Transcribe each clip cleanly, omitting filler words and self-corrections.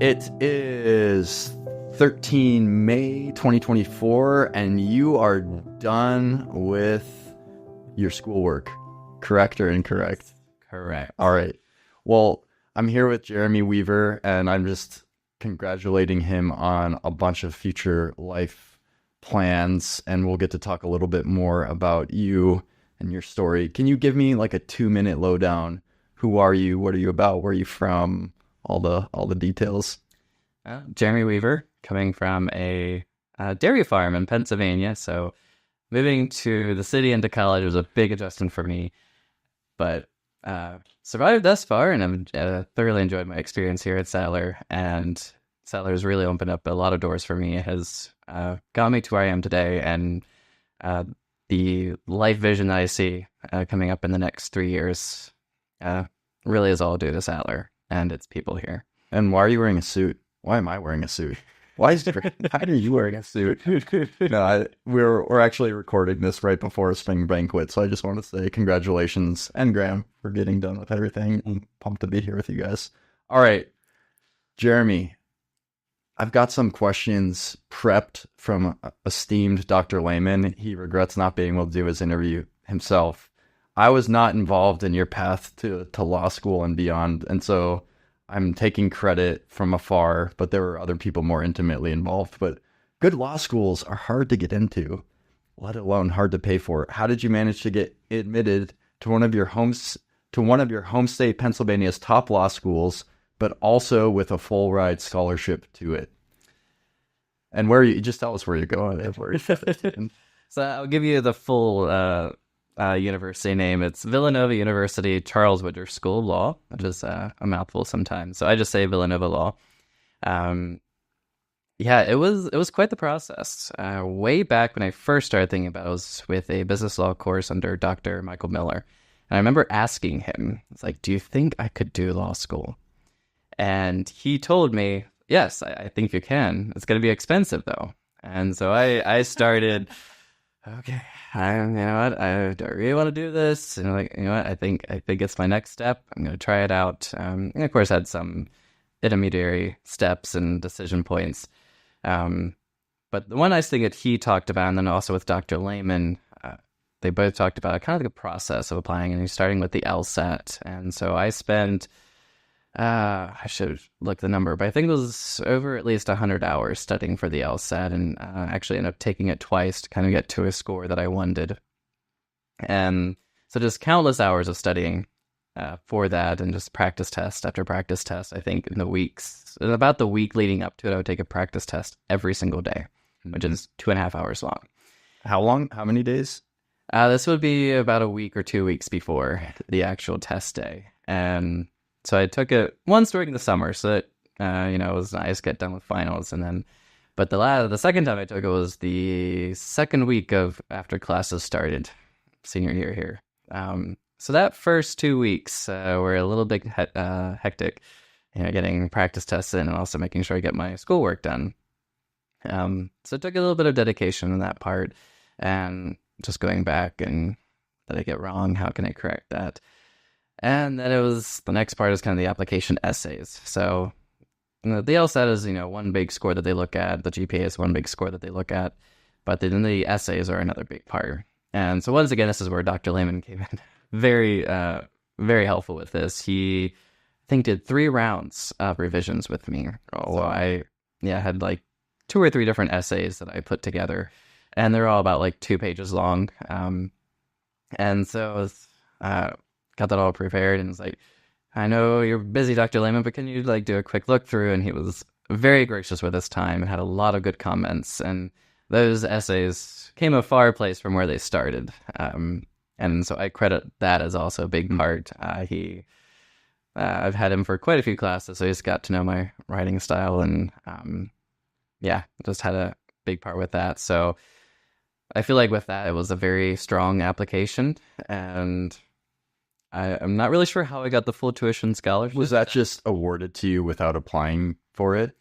It is 13 May 2024, and you are done with your schoolwork. Correct or incorrect? Correct. All right. Well, I'm here with Jeremy Weaver, and I'm just congratulating him on a bunch of future life plans, and we'll get to talk a little bit more about you and your story. Can you give me like a 2-minute lowdown? Who are you? What are you about? Where are you from? All the details. Jeremy Weaver, coming from a dairy farm in Pennsylvania. So moving to the city and to college was a big adjustment for me, but survived thus far, and I've thoroughly enjoyed my experience here at Sattler. And Sattler has really opened up a lot of doors for me. It has got me to where I am today, and the life vision that I see coming up in the next 3 years really is all due to Sattler and its people here. And why are you wearing a suit? Why am I wearing a suit? Why are you wearing a suit? No, we're actually recording this right before a spring banquet, so I just want to say congratulations, and Graham, for getting done with everything. I'm pumped to be here with you guys. All right, Jeremy, I've got some questions prepped from esteemed Dr. Lehman. He regrets not being able to do his interview himself. I was not involved in your path to law school and beyond, and so I'm taking credit from afar, but there were other people more intimately involved. But good law schools are hard to get into, let alone hard to pay for. How did you manage to get admitted to one of your home state, Pennsylvania's top law schools, but also with a full ride scholarship to it? And where you just tell us where you're going. So I'll give you the full university name. It's Villanova University Charles Widger School of Law, which is a mouthful sometimes. So I just say Villanova Law. Yeah, it was quite the process. Way back when I first started thinking about it, I was with a business law course under Dr. Michael Miller. And I remember asking him, it's like, do you think I could do law school? And he told me, yes, I think you can. It's going to be expensive, though. And so I started, okay, you know what, I don't really want to do this. And I'm like, you know what, I think it's my next step. I'm going to try it out. And of course, had some intermediary steps and decision points. But the one nice thing that he talked about, and then also with Dr. Lehman, they both talked about kind of the process of applying, and starting with the LSAT. And so I spent, I should look the number, but I think it was over at least 100 hours studying for the LSAT, and actually ended up taking it twice to kind of get to a score that I wanted. And so just countless hours of studying for that, and just practice test after practice test. I think in about the week leading up to it, I would take a practice test every single day, which is 2.5 hours long. How long? How many days? This would be about a week or 2 weeks before the actual test day. And so I took it once during the summer, so that, it was nice, get done with finals. And then, but the second time I took it was the second week of after classes started, senior year here. So that first 2 weeks were a little bit hectic, getting practice tests in and also making sure I get my schoolwork done. So it took a little bit of dedication in that part, and just going back and did I get wrong? How can I correct that? And then the next part is kind of the application essays. So the LSAT is, one big score that they look at. The GPA is one big score that they look at. But then the essays are another big part. And so once again, this is where Dr. Lehman came in. Very, very helpful with this. He, I think, did 3 rounds of revisions with me. Oh, so wow. I had like 2 or 3 different essays that I put together. And they're all about like 2 pages long. And so got that all prepared, and was like, I know you're busy, Dr. Lehman, but can you do a quick look through? And he was very gracious with his time and had a lot of good comments. And those essays came a far place from where they started. And so I credit that as also a big part. I've had him for quite a few classes, so he's got to know my writing style, and just had a big part with that. So I feel like with that, it was a very strong application, and I'm not really sure how I got the full tuition scholarship. Was that just awarded to you without applying for it?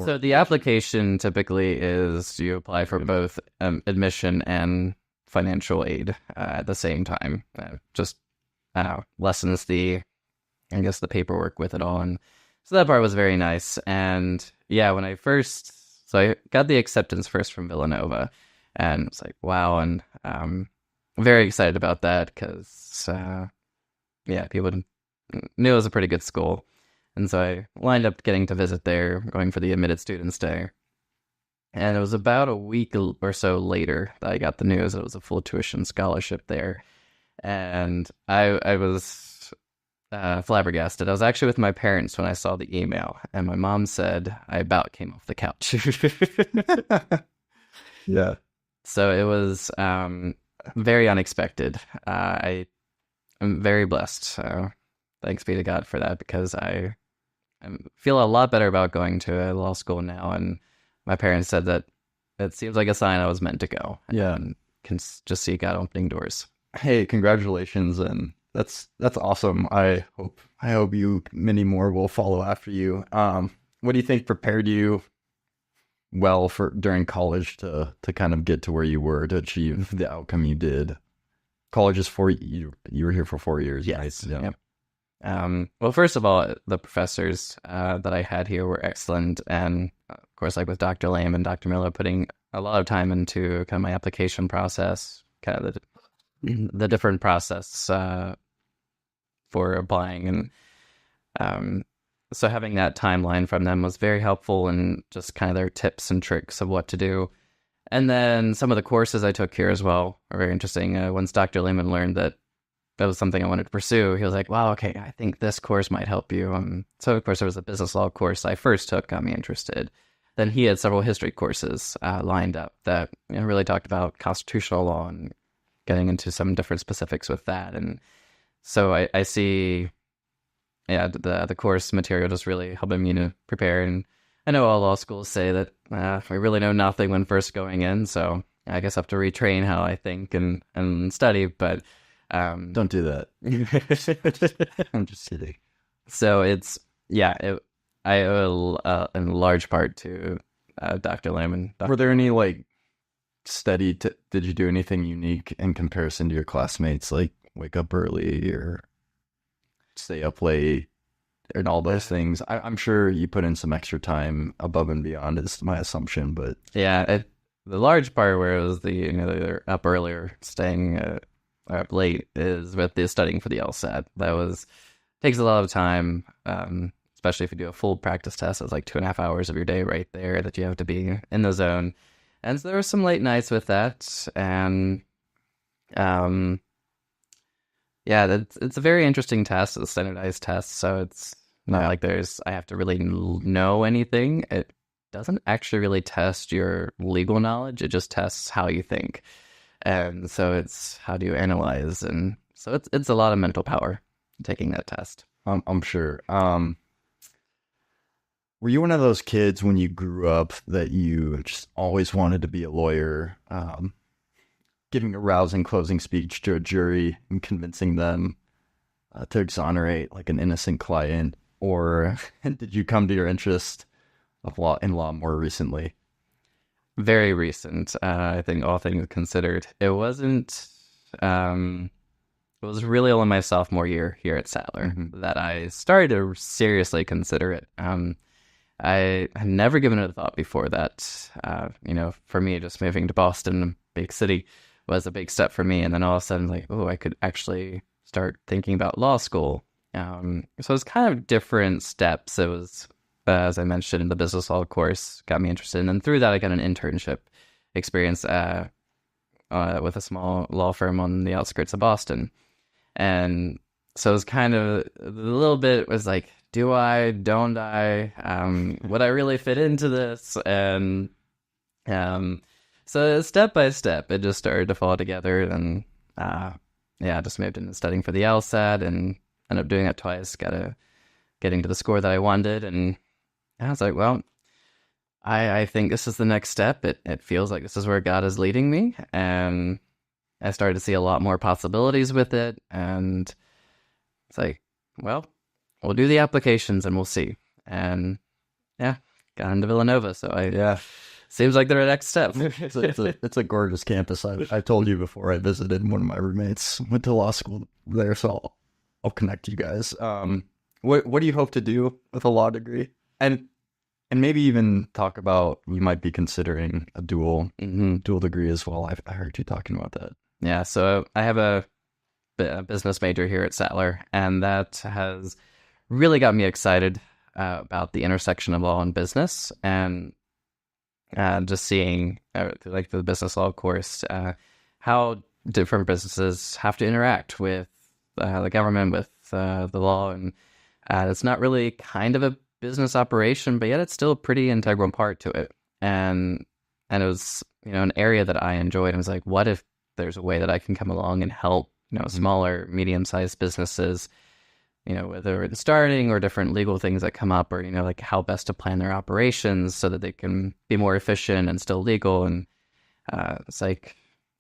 So the application typically is you apply for both admission and financial aid at the same time. Just lessens the paperwork with it all. And So that part was very nice. And yeah, so I got the acceptance first from Villanova, and it's like, wow. And very excited about that because, yeah, people knew it was a pretty good school. And so I lined up getting to visit there, going for the admitted students day. And it was about a week or so later that I got the news that it was a full tuition scholarship there. And I was flabbergasted. I was actually with my parents when I saw the email, and my mom said I about came off the couch. Yeah. So it was very unexpected. I'm very blessed. Thanks be to God for that, because I feel a lot better about going to a law school now. And my parents said that it seems like a sign I was meant to go. Yeah. And can just see God opening doors. Hey, congratulations, and that's awesome. I hope many more will follow after you. What do you think prepared you well for during college to kind of get to where you were, to achieve the outcome you did? College is you were here for 4 years. Yes. Right? Yeah. Yep. Well, first of all, the professors that I had here were excellent, and of course, like with Dr. Lamb and Dr. Miller, putting a lot of time into kind of my application process, kind of the different process for applying, and so having that timeline from them was very helpful, and just kind of their tips and tricks of what to do. And then some of the courses I took here as well are very interesting. Once Dr. Lehman learned that was something I wanted to pursue, he was like, wow, okay, I think this course might help you. So of course there was a business law course I first took, got me interested. Then he had several history courses lined up that really talked about constitutional law and getting into some different specifics with that. And so I see, yeah, the course material just really helping me to prepare. And I know all law schools say that we really know nothing when first going in, so I guess I have to retrain how I think and study, but don't do that. I'm just kidding. So I owe in large part to Dr. Lamb and Dr. Were there any did you do anything unique in comparison to your classmates, like wake up early or stay up late and all those things? I'm sure you put in some extra time above and beyond, is my assumption, but yeah, the large part where it was they're up early or staying up late is with the studying for the LSAT. That takes a lot of time, especially if you do a full practice test. It's like 2.5 hours of your day right there that you have to be in the zone. And so there were some late nights with that, and yeah, it's a very interesting test. It's a standardized test, so it's not like I have to really know anything. It doesn't actually really test your legal knowledge. It just tests how you think. And so it's how do you analyze, and so it's a lot of mental power taking that test. I'm sure. Were you one of those kids when you grew up that you just always wanted to be a lawyer, giving a rousing closing speech to a jury and convincing them to exonerate like an innocent client? Or did you come to your interest of in law more recently? Very recent. I think all things considered. It wasn't, it was really only my sophomore year here at Sattler that I started to seriously consider it. I had never given it a thought before that. For me, just moving to Boston, a big city, was a big step for me. And then all of a sudden, like, oh, I could actually start thinking about law school. So it's kind of different steps. It was, as I mentioned, in the business law course, got me interested. And then through that, I got an internship experience with a small law firm on the outskirts of Boston. And so it was kind of a little bit was like, do I, don't I, would I really fit into this? And so step by step, it just started to fall together. And I just moved into studying for the LSAT and ended up doing that twice, getting to the score that I wanted. And I was like, well, I think this is the next step. It feels like this is where God is leading me. And I started to see a lot more possibilities with it. And it's like, well, we'll do the applications and we'll see. And yeah, got into Villanova. So seems like the next step. It's a gorgeous campus. I told you before I visited. One of my roommates went to law school there, so I'll connect you guys. What do you hope to do with a law degree? And maybe even talk about you might be considering a dual degree as well. I heard you talking about that. Yeah, so I have a business major here at Sattler, and that has really got me excited about the intersection of law and business, and just seeing like the business law course, how different businesses have to interact with the government, with the law, and it's not really kind of a business operation, but yet it's still a pretty integral part to it. And it was, an area that I enjoyed. I was like, what if there's a way that I can come along and help, smaller, medium-sized businesses, whether it's starting or different legal things that come up, or, like how best to plan their operations so that they can be more efficient and still legal. And it's like,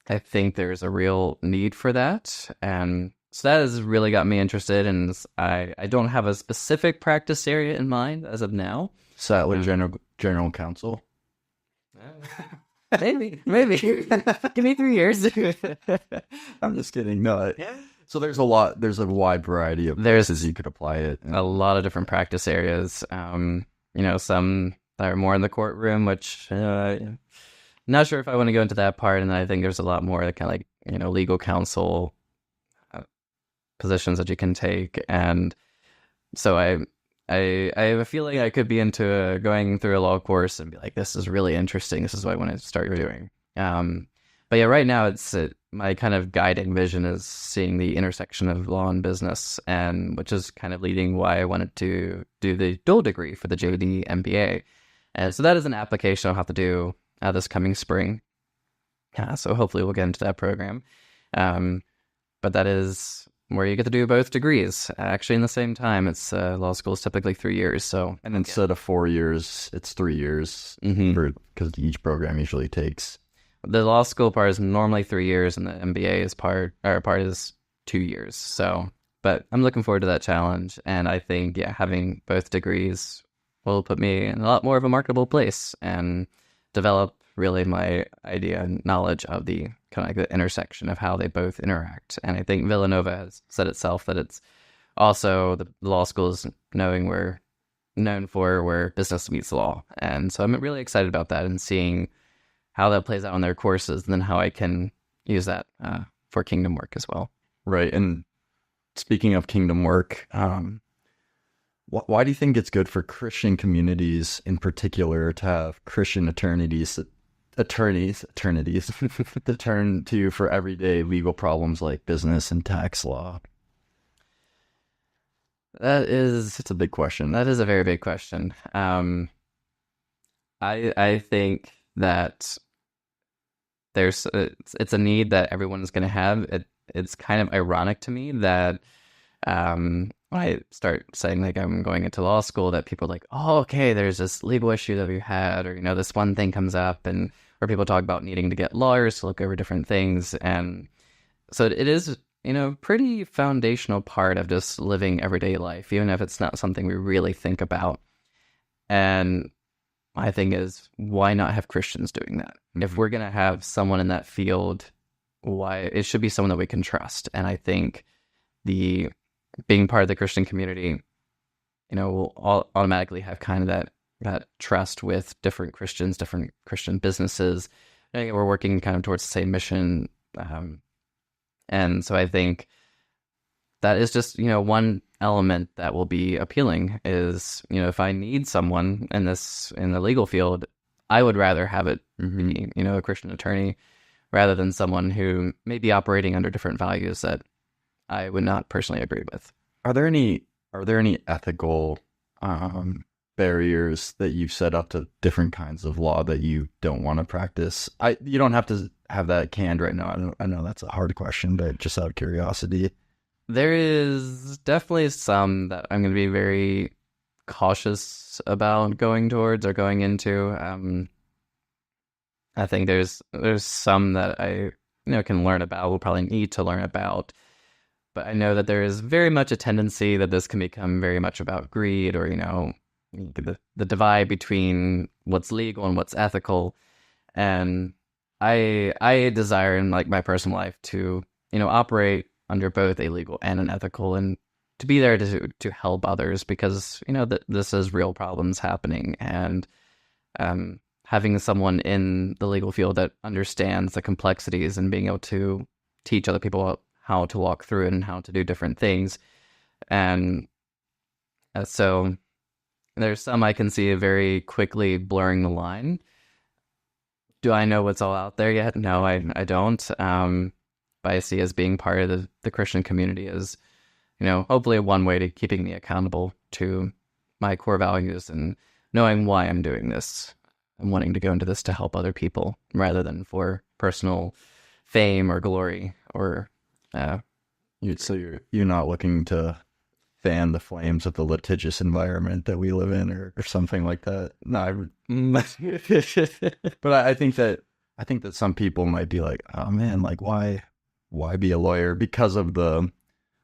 I think there's a real need for that. And so that has really got me interested. And I don't have a specific practice area in mind as of now. Sattler General Counsel. Maybe. Give me 3 years. I'm just kidding. No. So there's a wide variety of places you could apply it. A lot of different practice areas. Some that are more in the courtroom, which not sure if I want to go into that part. And I think there's a lot more kind of like, legal counsel positions that you can take. And so I have a feeling I could be into going through a law course and be like, this is really interesting. This is what I want to start doing. But yeah, right now it's my kind of guiding vision is seeing the intersection of law and business, and which is kind of leading why I wanted to do the dual degree for the JD MBA. And so that is an application I'll have to do this coming spring. So hopefully we'll get into that program. But that is where you get to do both degrees actually in the same time. It's law school is typically 3 years. So, and instead of 4 years, it's 3 years because each program usually takes. The law school part is normally 3 years, and the MBA part is 2 years. So, but I'm looking forward to that challenge, and I think having both degrees will put me in a lot more of a marketable place and develop really my idea and knowledge of the kind of like the intersection of how they both interact. And I think Villanova has said itself that it's also the law school is known for where business meets law. And so I'm really excited about that and seeing how that plays out on their courses, and then how I can use that for kingdom work as well. Right. And speaking of kingdom work, why do you think it's good for Christian communities in particular to have Christian attorneys to turn to for everyday legal problems like business and tax law? It's a big question. That is a very big question. I think that it's a need that everyone is going to have. It's kind of ironic to me that when I start saying like I'm going into law school, that people are like, oh, okay, there's this legal issue that we had, or this one thing comes up, and where people talk about needing to get lawyers to look over different things. And so it is, pretty foundational part of just living everyday life, even if it's not something we really think about. And my thing is, why not have Christians doing that? If we're going to have someone in that field, why it should be someone that we can trust. And I think being part of the Christian community, will automatically have kind of that trust with different Christians, different Christian businesses. We're working kind of towards the same mission. And so I think that is just, one element that will be appealing is, if I need someone in the legal field, I would rather have it be, a Christian attorney rather than someone who may be operating under different values that I would not personally agree with. Are there any ethical barriers that you've set up to different kinds of law that you don't want to practice? You don't have to have that canned right now. I know that's a hard question, but just out of curiosity. There is definitely some that I'm going to be very cautious about going towards or going into. I think there's some that I can learn about, will probably need to learn about. But I know that there is very much a tendency that this can become very much about greed, or the divide between what's legal and what's ethical. And I desire in like my personal life to operate under both a legal and an ethical, and to be there to help others, because this is real problems happening, and having someone in the legal field that understands the complexities and being able to teach other people how to walk through it and how to do different things. And so there's some I can see very quickly blurring the line. Do I know what's all out there yet? No, I don't. But I see as being part of the Christian community as, hopefully one way to keeping me accountable to my core values and knowing why I'm doing this and wanting to go into this to help other people rather than for personal fame or glory or. So you're not looking to fan the flames of the litigious environment that we live in, or something like that. No, but I think that some people might be like, oh man, like why be a lawyer because of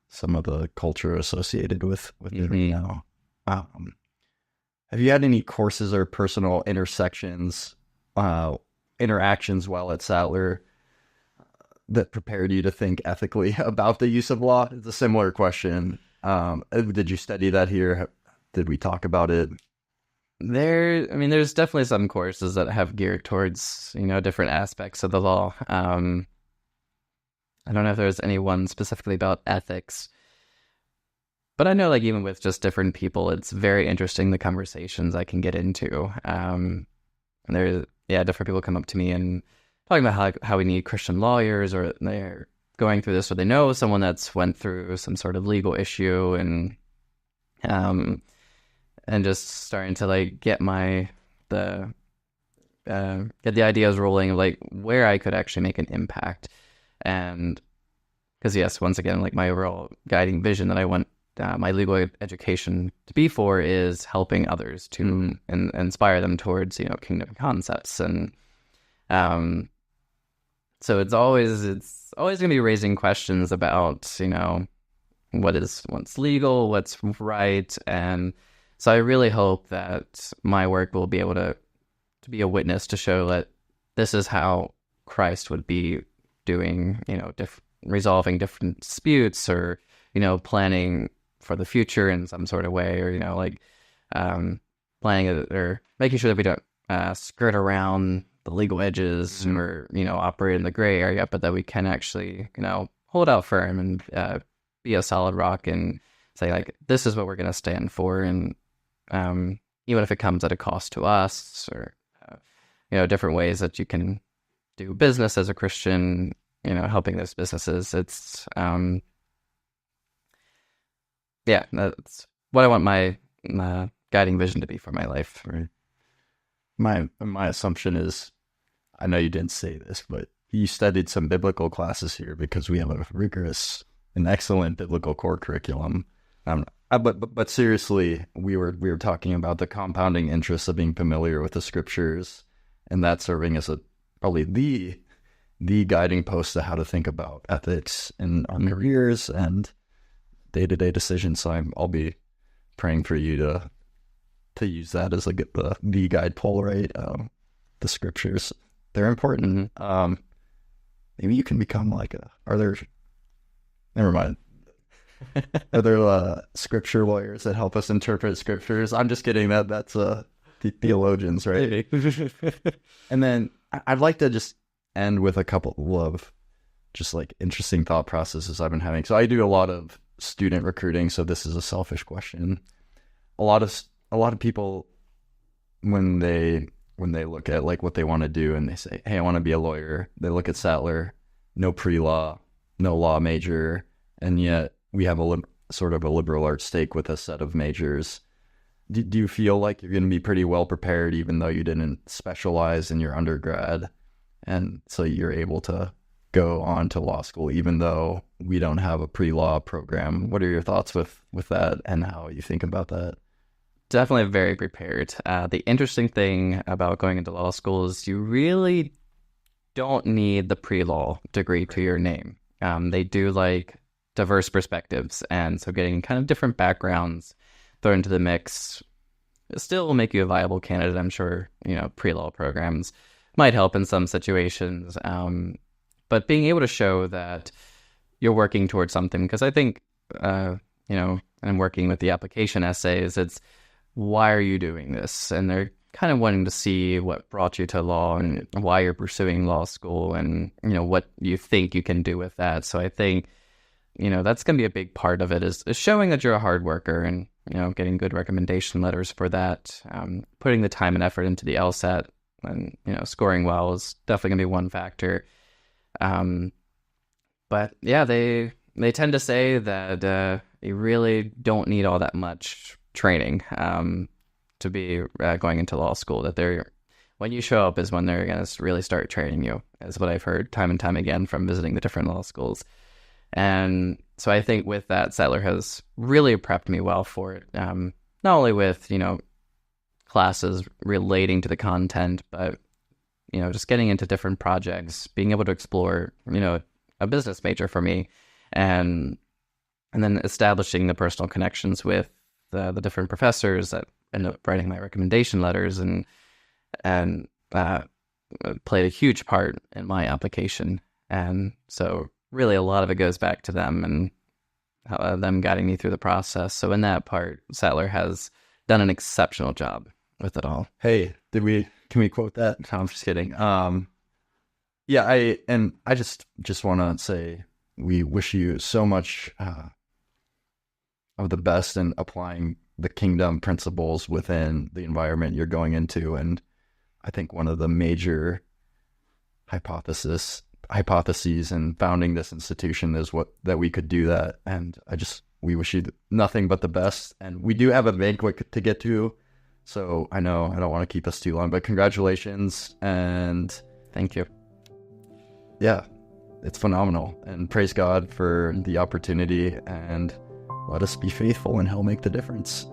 some of the culture associated with it right now. Have you had any courses or personal interactions while at Sattler that prepared you to think ethically about the use of law? It's a similar question. Did you study that here? Did we talk about it? There's definitely some courses that have geared towards, different aspects of the law. I don't know if there's any one specifically about ethics, but I know, like, even with just different people, it's very interesting the conversations I can get into. And different people come up to me and talking about how we need Christian lawyers, or they're going through this, or they know someone that's went through some sort of legal issue, and just starting to like get the ideas rolling of like where I could actually make an impact. And because yes, once again, like my overall guiding vision that I want my legal education to be for is helping others to inspire them towards kingdom concepts. And so it's always going to be raising questions about what's legal, what's right. And so I really hope that my work will be able to be a witness to show that this is how Christ would be doing, resolving different disputes, or, planning for the future in some sort of way, or, planning it, or making sure that we don't skirt around the legal edges or, operate in the gray area, but that we can actually, hold out firm and be a solid rock and say, like, this is what we're going to stand for. And even if it comes at a cost to us, or, different ways that you can do business as a Christian, helping those businesses. It's, that's what I want my guiding vision to be for my life. Right. My assumption is, I know you didn't say this, but you studied some biblical classes here because we have a rigorous and excellent biblical core curriculum. But seriously, we were talking about the compounding interest of being familiar with the scriptures, and that serving as probably the guiding post to how to think about ethics in our careers and day-to-day decisions. So I'll be praying for you to use that as like the guide pole, right? The scriptures, they're important. Maybe you can become like never mind. Are there scripture lawyers that help us interpret scriptures? I'm just kidding. That's theologians, right? And then I'd like to just end with a couple of just like interesting thought processes I've been having. So I do a lot of student recruiting, so this is a selfish question. A lot of people, when they look at like what they want to do and they say, hey, I want to be a lawyer, they look at Sattler, no pre-law, no law major, and yet we have sort of a liberal arts stake with a set of majors. Do you feel like you're going to be pretty well prepared even though you didn't specialize in your undergrad, and so you're able to go on to law school even though we don't have a pre-law program? What are your thoughts with that and how you think about that? Definitely very prepared. The interesting thing about going into law school is you really don't need the pre-law degree to your name. They do like diverse perspectives, and so getting kind of different backgrounds thrown into the mix still will make you a viable candidate. I'm sure, pre-law programs might help in some situations, but being able to show that you're working towards something, because I think, and working with the application essays, it's why are you doing this? And they're kind of wanting to see what brought you to law and why you're pursuing law school and, what you think you can do with that. So I think, that's going to be a big part of it is showing that you're a hard worker and, getting good recommendation letters for that, putting the time and effort into the LSAT and, scoring well is definitely going to be one factor. But yeah, they tend to say that you really don't need all that much training to be going into law school, that when you show up is when they're going to really start training you, is what I've heard time and time again from visiting the different law schools. And so I think with that, Sattler has really prepped me well for it, not only with, classes relating to the content, but, just getting into different projects, being able to explore, a business major for me, and then establishing the personal connections with the different professors that end up writing my recommendation letters and played a huge part in my application. And so really a lot of it goes back to them and them guiding me through the process. So in that part, Sattler has done an exceptional job with it all. Hey, can we quote that? No, I'm just kidding. Yeah, I just want to say we wish you so much of the best in applying the kingdom principles within the environment you're going into. And I think one of the major hypotheses in founding this institution is that we could do that. And we wish you nothing but the best. And we do have a banquet to get to, so I know I don't want to keep us too long, but congratulations and thank you. Yeah, it's phenomenal, and praise God for the opportunity, and let us be faithful and He'll make the difference.